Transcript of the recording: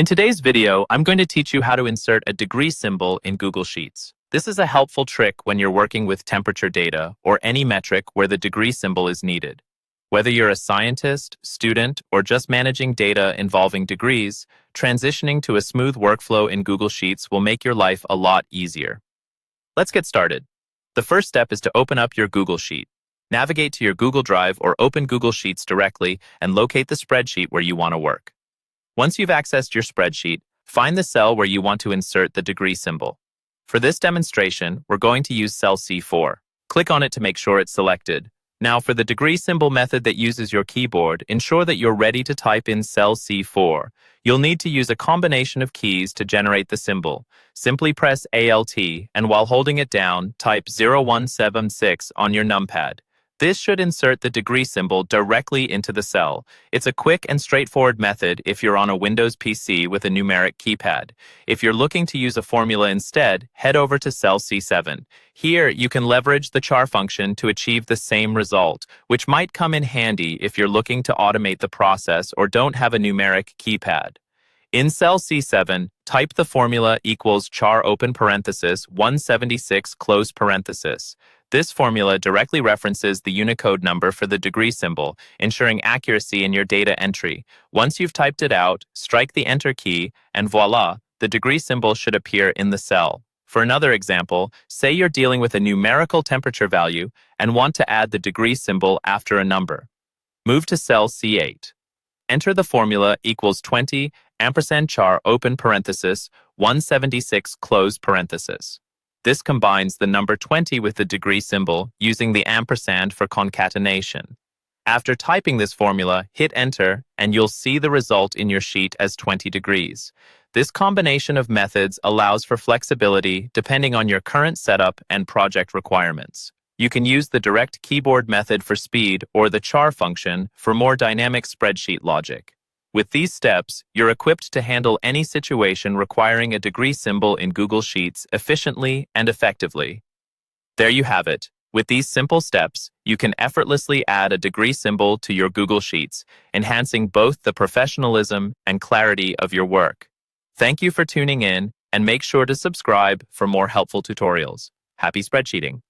In today's video, I'm going to teach you how to insert a degree symbol in Google Sheets. This is a helpful trick when you're working with temperature data or any metric where the degree symbol is needed. Whether you're a scientist, student, or just managing data involving degrees, transitioning to a smooth workflow in Google Sheets will make your life a lot easier. Let's get started. The first step is to open up your Google Sheet. Navigate to your Google Drive or open Google Sheets directly and locate the spreadsheet where you want to work. Once you've accessed your spreadsheet, find the cell where you want to insert the degree symbol. For this demonstration, we're going to use cell C4. Click on it to make sure it's selected. Now, for the degree symbol method that uses your keyboard, ensure that you're ready to type in cell C4. You'll need to use a combination of keys to generate the symbol. Simply press Alt, and while holding it down, type 0176 on your numpad. This should insert the degree symbol directly into the cell. It's a quick and straightforward method if you're on a Windows PC with a numeric keypad. If you're looking to use a formula instead, head over to cell C7. Here, you can leverage the char function to achieve the same result, which might come in handy if you're looking to automate the process or don't have a numeric keypad. In cell C7, type the formula equals char open parenthesis 176 close parenthesis. This formula directly references the Unicode number for the degree symbol, ensuring accuracy in your data entry. Once you've typed it out, strike the Enter key, and voila, the degree symbol should appear in the cell. For another example, say you're dealing with a numerical temperature value and want to add the degree symbol after a number. Move to cell C8. Enter the formula equals 20 ampersand char open parenthesis 176 close parenthesis. This combines the number 20 with the degree symbol using the ampersand for concatenation. After typing this formula, hit Enter, and you'll see the result in your sheet as 20 degrees. This combination of methods allows for flexibility depending on your current setup and project requirements. You can use the direct keyboard method for speed or the char function for more dynamic spreadsheet logic. With these steps, you're equipped to handle any situation requiring a degree symbol in Google Sheets efficiently and effectively. There you have it. With these simple steps, you can effortlessly add a degree symbol to your Google Sheets, enhancing both the professionalism and clarity of your work. Thank you for tuning in, and make sure to subscribe for more helpful tutorials. Happy spreadsheeting!